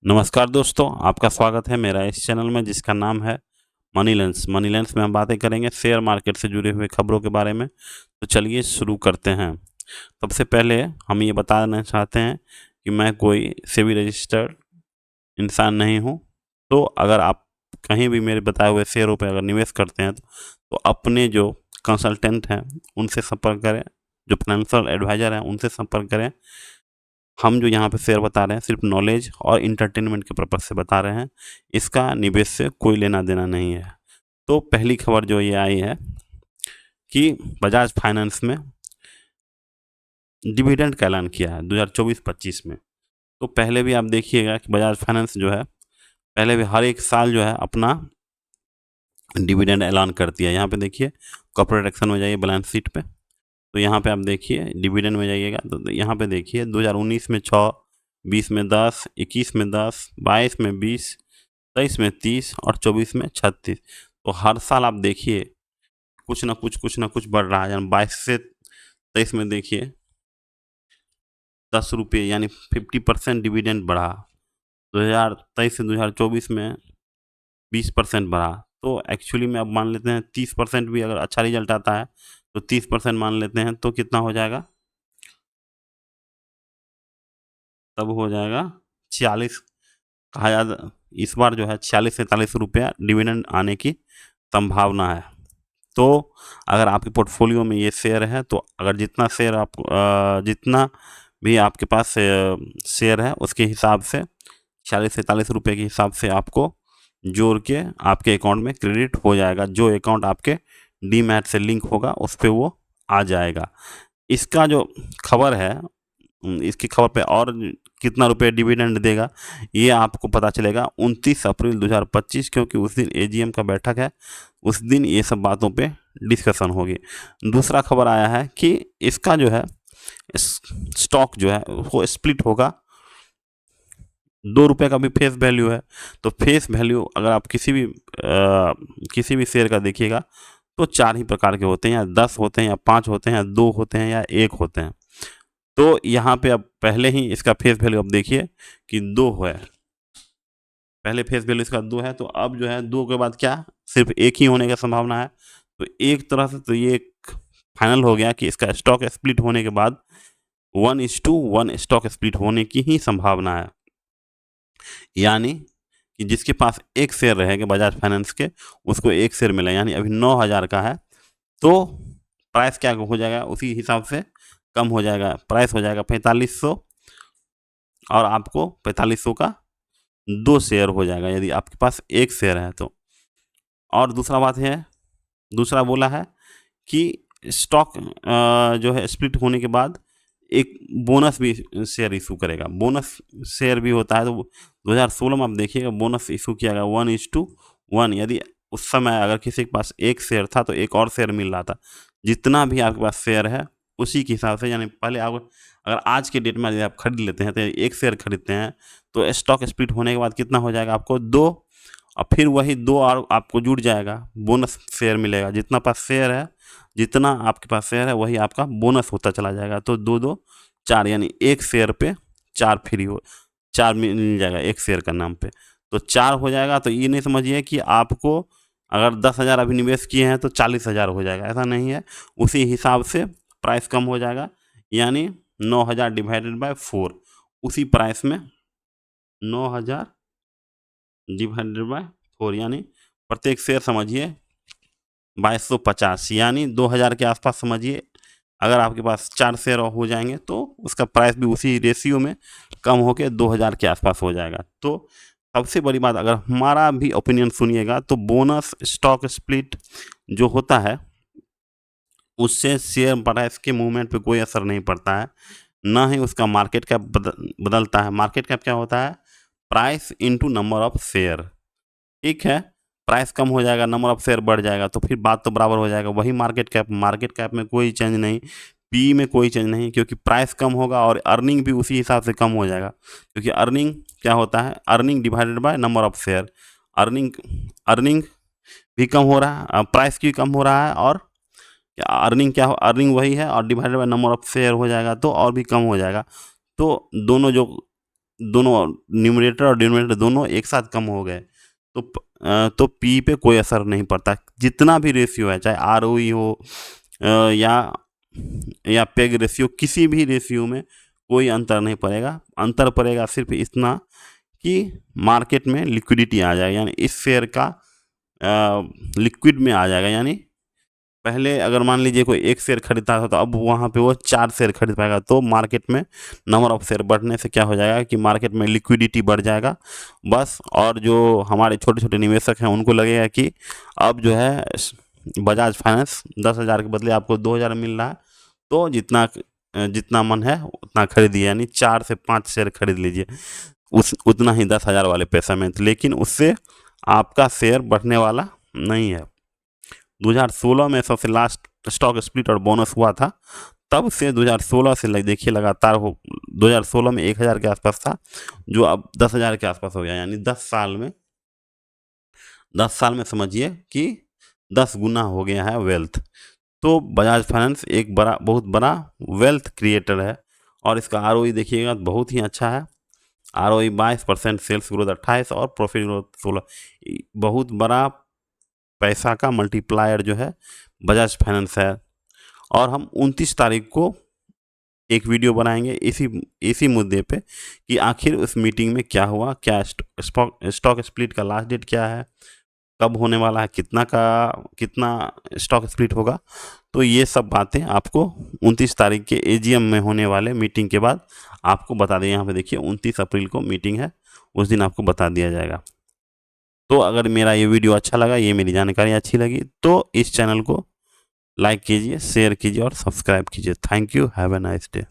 नमस्कार दोस्तों, आपका स्वागत है मेरा इस चैनल में जिसका नाम है मनी लेंस। मनी लेंस में हम बातें करेंगे शेयर मार्केट से जुड़े हुए खबरों के बारे में। तो चलिए शुरू करते हैं। सबसे पहले हम ये बताना चाहते हैं कि मैं कोई सेबी रजिस्टर्ड इंसान नहीं हूँ। तो अगर आप कहीं भी मेरे बताए हुए शेयरों पर अगर निवेश करते हैं तो अपने जो कंसल्टेंट हैं उनसे संपर्क करें, जो फाइनेंशियल एडवाइज़र हैं उनसे संपर्क करें। हम जो यहाँ पे शेयर बता रहे हैं सिर्फ नॉलेज और इंटरटेनमेंट के पर्पज़ से बता रहे हैं, इसका निवेश से कोई लेना देना नहीं है। तो पहली खबर जो ये आई है कि बजाज फाइनेंस में डिविडेंड का ऐलान किया है 2024-25 में। तो पहले भी आप देखिएगा कि बजाज फाइनेंस जो है पहले भी हर एक साल जो है अपना डिविडेंड ऐलान करती है। यहाँ पे देखिए कॉर्पोरेट एक्शन में जाइए, बैलेंस शीट पे, तो यहाँ पे आप देखिए डिविडेंड में जाइएगा तो यहाँ पे देखिए 2019 में 6, 20 में 10, 21 में 10, 22 में 20, 23 में 30 और 24 में 36। तो हर साल आप देखिए कुछ ना कुछ बढ़ रहा है। यानी 22 से 23 में देखिए 10 रुपये यानी 50% डिविडेंड बढ़ा। 2023 से 2024 में 20% बढ़ा। तो एक्चुअली में अब मान लेते हैं 30% भी अगर अच्छा रिजल्ट आता है तो 30% मान लेते हैं तो कितना हो जाएगा, तब हो जाएगा 46। कहा जाता इस बार जो है 46-47 रुपया डिविडेंड आने की संभावना है। तो अगर आपके पोर्टफोलियो में ये शेयर है तो अगर जितना शेयर आप जितना भी आपके पास शेयर है उसके हिसाब से 40-47 रुपये के हिसाब से आपको जोड़ के आपके अकाउंट में क्रेडिट हो जाएगा। जो अकाउंट आपके डीमैट से लिंक होगा उस पर वो आ जाएगा। इसका जो खबर है इसकी खबर पे और कितना रुपये डिविडेंड देगा ये आपको पता चलेगा 29 अप्रैल 2025, क्योंकि उस दिन एजीएम का बैठक है। उस दिन ये सब बातों पे डिस्कशन होगी। दूसरा खबर आया है कि इसका जो है स्टॉक जो है वो स्प्लिट होगा। 2 रुपये का भी फेस वैल्यू है। तो फेस वैल्यू अगर आप किसी भी शेयर का देखिएगा तो 4 ही प्रकार के होते हैं, या 10 होते हैं, या 5 होते हैं, या 2 होते हैं, या 1 होते हैं। तो यहाँ पे अब पहले ही इसका फेस वैल्यू अब देखिए कि 2 है। पहले फेस वैल्यू इसका 2 है, तो अब जो है 2 के बाद क्या सिर्फ 1 ही होने का संभावना है। तो एक तरह से तो ये फाइनल हो गया कि इसका स्टॉक स्प्लिट होने के बाद 1:1 स्टॉक स्प्लिट होने की ही संभावना है। यानी कि जिसके पास एक शेयर रहेगा बजाज फाइनेंस के, उसको एक शेयर मिला, यानी अभी 9,000 का है तो प्राइस क्या हो जाएगा उसी हिसाब से कम हो जाएगा। प्राइस हो जाएगा 4500 और आपको 4500 का 2 शेयर हो जाएगा यदि आपके पास एक शेयर है तो। और दूसरा बात है, दूसरा बोला है कि स्टॉक जो है स्प्लिट होने के बाद एक बोनस भी शेयर इशू करेगा। बोनस शेयर भी होता है तो 2016 में आप देखिएगा बोनस इशू किया गया 1:1। यदि उस समय अगर किसी के पास एक शेयर था तो एक और शेयर मिल रहा था। जितना भी आपके पास शेयर है उसी के हिसाब से, यानी पहले आप अगर आज के डेट में यदि आप खरीद लेते हैं तो एक शेयर खरीदते हैं तो स्टॉक स्प्लिट होने के बाद कितना हो जाएगा आपको 2, और फिर वही 2 और आपको जुड़ जाएगा, बोनस शेयर मिलेगा। जितना पास शेयर है, जितना आपके पास शेयर है वही आपका बोनस होता चला जाएगा। तो 2-2 4, यानी एक शेयर पे 4 फ्री हो, 4 मिल जाएगा एक शेयर का नाम पे। तो 4 हो जाएगा। तो ये नहीं समझिए कि आपको अगर 10,000 अभी निवेश किए हैं तो 40,000 हो जाएगा, ऐसा नहीं है। उसी हिसाब से प्राइस कम हो जाएगा, यानी 9,000 डिवाइडेड बाय 4, उसी प्राइस में 9,000 डिवाइडेड बाय 4, यानी प्रत्येक शेयर समझिए 2250, यानी 2,000 के आसपास समझिए। अगर आपके पास 4 शेयर हो जाएंगे तो उसका प्राइस भी उसी रेशियो में कम होकर 2,000 के आसपास हो जाएगा। तो सबसे बड़ी बात, अगर हमारा भी ओपिनियन सुनिएगा तो बोनस स्टॉक स्प्लिट जो होता है उससे शेयर प्राइस के मूवमेंट पे कोई असर नहीं पड़ता है, ना ही उसका मार्केट कैप बदलता है। मार्केट कैप क्या होता है, price into number of share. ठीक है, प्राइस कम हो जाएगा, नंबर ऑफ शेयर बढ़ जाएगा तो फिर बात तो बराबर हो जाएगा। वही मार्केट कैप, मार्केट कैप में कोई चेंज नहीं, पी में कोई चेंज नहीं, क्योंकि प्राइस कम होगा और अर्निंग भी उसी हिसाब से कम हो जाएगा। क्योंकि अर्निंग क्या होता है, earning divided by number of share. Earning earning भी कम हो रहा है, प्राइस भी कम हो रहा है, और अर्निंग क्या हो, अर्निंग वही है और divided by number of share हो जाएगा तो और भी कम हो जाएगा। तो दोनों जो दोनों न्यूमरेटर और डिनोमिनेटर दोनों एक साथ कम हो गए तो पी पे कोई असर नहीं पड़ता। जितना भी रेशियो है, चाहे आरओई हो या पेग रेशियो, किसी भी रेशियो में कोई अंतर नहीं पड़ेगा। अंतर पड़ेगा सिर्फ इतना कि मार्केट में लिक्विडिटी आ जाएगा, यानी इस शेयर का लिक्विड में आ जाएगा। यानी पहले अगर मान लीजिए कोई एक शेयर खरीदता था तो अब वहाँ पे वो 4 शेयर खरीद पाएगा। तो मार्केट में नंबर ऑफ शेयर बढ़ने से क्या हो जाएगा कि मार्केट में लिक्विडिटी बढ़ जाएगा बस। और जो हमारे छोटे छोटे निवेशक हैं उनको लगेगा कि अब जो है बजाज फाइनेंस 10,000 के बदले आपको 2,000 मिल रहा है, तो जितना मन है उतना खरीदिए, यानी 4 से 5 शेयर खरीद लीजिए उतना ही 10,000 वाले पैसा में। लेकिन उससे आपका शेयर बढ़ने वाला नहीं है। 2016 में सबसे लास्ट स्टॉक स्प्लिट और बोनस हुआ था, तब से 2016 से देखिए लगातार 2016 में 1,000 के आसपास था, जो अब 10,000 के आसपास हो गया। यानी 10 साल में समझिए कि 10 गुना हो गया है वेल्थ। तो बजाज फाइनेंस एक बहुत बड़ा वेल्थ क्रिएटर है। और इसका आरओई देखिएगा बहुत ही अच्छा है। आरओई 22%, सेल्स ग्रोथ 28 और प्रॉफिट ग्रोथ 16। बहुत बड़ा पैसा का मल्टीप्लायर जो है बजाज फाइनेंस है। और हम 29 तारीख को एक वीडियो बनाएंगे इसी मुद्दे पे कि आखिर उस मीटिंग में क्या हुआ, क्या स्टॉक स्प्लिट का लास्ट डेट क्या है, कब होने वाला है, कितना स्टॉक स्प्लिट होगा। तो ये सब बातें आपको 29 तारीख के एजीएम में होने वाले मीटिंग के बाद आपको बता दें। यहाँ पे देखिए 29 अप्रैल को मीटिंग है, उस दिन आपको बता दिया जाएगा। तो अगर मेरा ये वीडियो अच्छा लगा, ये मेरी जानकारी अच्छी लगी, तो इस चैनल को लाइक कीजिए, शेयर कीजिए और सब्सक्राइब कीजिए। Thank you, have a nice day.